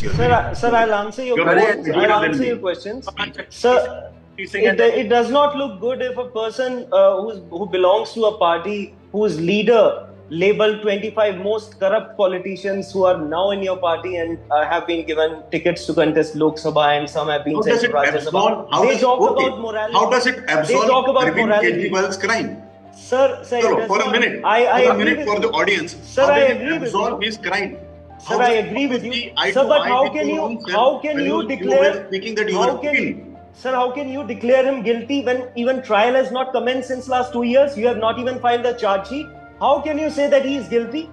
Sir, I'll answer your questions. I'll answer your questions. Sir, it does not look good if a person who belongs to a party whose leader labeled 25 most corrupt politicians who are now in your party and have been given tickets to contest Lok Sabha, and some have been sent to Rajya Sabha. They talk about morality. How does it absolve They talk about morality. Kejriwal's crime? Sir, For a minute. I agree with for you. the audience. Sir, I agree with absolve you. his crime? Sir, I agree with you. Sir, but how can you declare? Speaking that you were guilty? Sir, how can you declare him guilty when even trial has not commenced since last 2 years? You have not even filed a charge sheet. How can you say that he is guilty?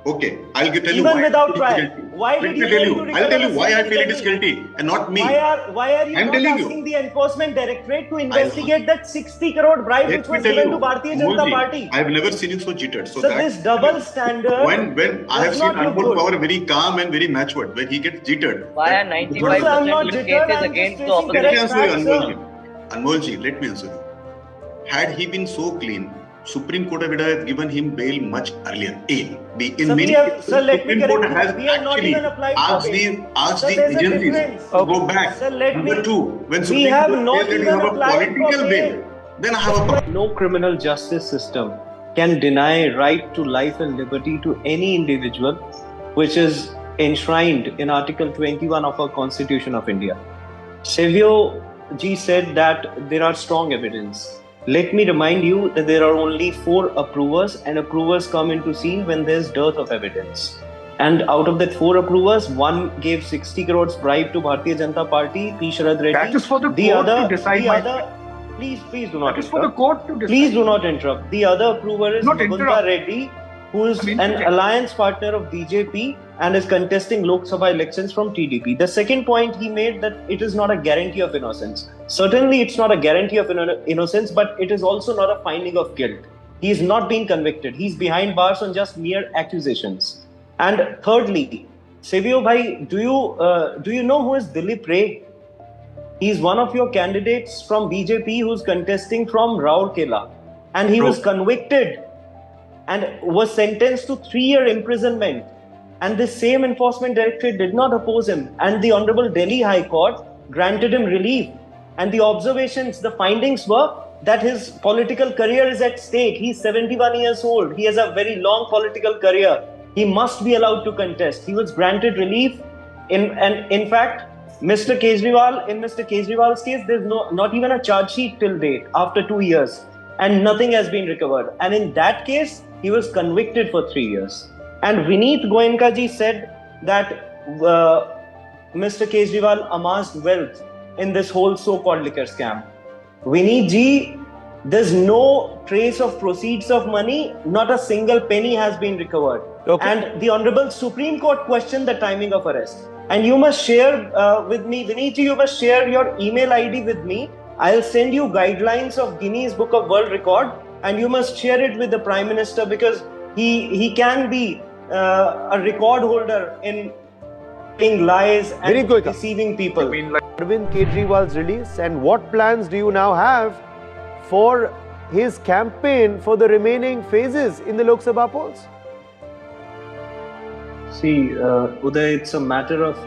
Okay, I'll tell you even why. Without trial. Why did you tell you? I'll tell you why I feel it is guilty and not me. Why are you not asking the Enforcement Directorate to investigate that 60 crore bribe which was given to Bharatiya Janata Party? I've never seen you so cheated. So this double standard. When I have seen Anmol Power very calm and very matured, when he gets jittered. Why are 95% cases against the opposition? Let me answer you, Anmolji, let me answer you. Had he been so clean, Supreme Court would have given him bail much earlier. Supreme Court has actually asked the agencies to go back. Number two, when Supreme Court says that you have a political bail, then I have a problem. No criminal justice system can deny right to life and liberty to any individual, which is enshrined in Article 21 of our Constitution of India. Sevio ji said that there are strong evidence. Let me remind you that there are only 4 approvers, and approvers come into scene when there's dearth of evidence. And out of that 4 approvers, one gave 60 crores bribe to Bharatiya Janata Party, P. Sharad Reddy. That is for the court to decide. Please do not interrupt. That is for the court to decide. Please do not interrupt. The other approver is Mukunda Reddy, who is an alliance partner of BJP and is contesting Lok Sabha elections from TDP. The second point he made, that it is not a guarantee of innocence. Certainly it's not a guarantee of innocence, but it is also not a finding of guilt. He is not being convicted. He's behind bars on just mere accusations. And thirdly, Sevio bhai, do you know who is Dilip Ray? He's one of your candidates from BJP who's contesting from Rourkela, and he was convicted and was sentenced to 3-year imprisonment. And the same Enforcement Directorate did not oppose him. And the Honorable Delhi High Court granted him relief. And the observations, the findings were that his political career is at stake. He's 71 years old. He has a very long political career. He must be allowed to contest. He was granted relief. In fact, in Mr. Kejriwal's case, there's not even a charge sheet till date after 2 years. And nothing has been recovered. And in that case, he was convicted for 3 years. And Vineet Goenka ji said that Mr. Kejriwal amassed wealth in this whole so-called liquor scam. Vineet ji, there's no trace of proceeds of money. Not a single penny has been recovered. Okay. And the Honorable Supreme Court questioned the timing of arrest. And you must share with me, Vineet ji, you must share your email ID with me. I'll send you guidelines of Guinness Book of World Record, and you must share it with the Prime Minister, because he can be a record holder in telling lies and deceiving people. Arvind Kejriwal's release, and what plans do you now have for his campaign for the remaining phases in the Lok Sabha polls? See, Uday, it's a matter of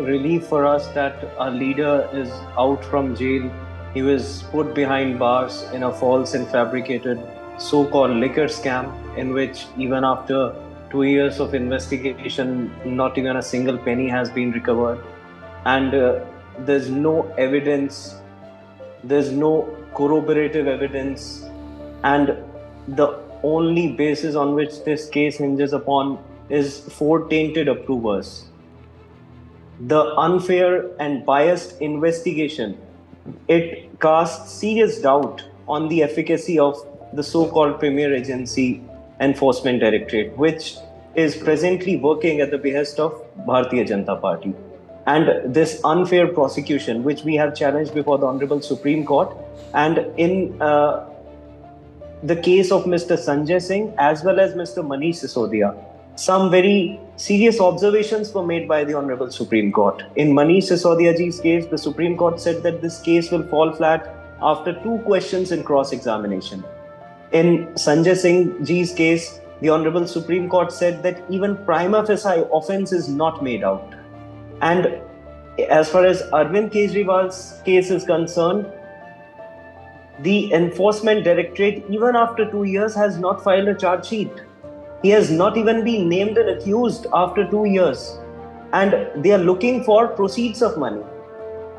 relief for us that our leader is out from jail. He was put behind bars in a false and fabricated so-called liquor scam, in which even after 2 years of investigation, not even a single penny has been recovered. And there's no evidence, there's no corroborative evidence, and the only basis on which this case hinges upon is 4 tainted approvers. The unfair and biased investigation, it casts serious doubt on the efficacy of the so-called Premier Agency Enforcement Directorate, which is presently working at the behest of Bharatiya Janata Party. And this unfair prosecution, which we have challenged before the Honorable Supreme Court, and in the case of Mr. Sanjay Singh as well as Mr. Manish Sisodia, some very serious observations were made by the Honorable Supreme Court. In Manish Sisodia ji's case, the Supreme Court said that this case will fall flat after 2 questions in cross-examination. In Sanjay Singh ji's case, the Honorable Supreme Court said that even prima facie offence is not made out. And as far as Arvind Kejriwal's case is concerned, the Enforcement Directorate, even after 2 years, has not filed a charge sheet. He has not even been named and accused after 2 years. And they are looking for proceeds of money.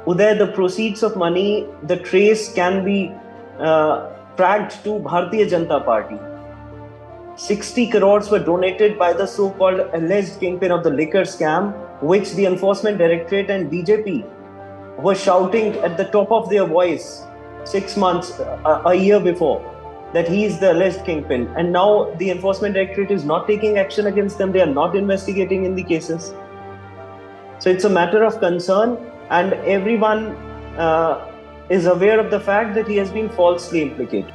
Uday, the proceeds of money, the trace can be tracked to Bharatiya Janata Party. 60 crores were donated by the so-called alleged kingpin of the liquor scam, which the Enforcement Directorate and BJP were shouting at the top of their voice 6 months, a year before, that he is the alleged kingpin. And now the Enforcement Directorate is not taking action against them. They are not investigating in the cases. So it's a matter of concern, and everyone is aware of the fact that he has been falsely implicated.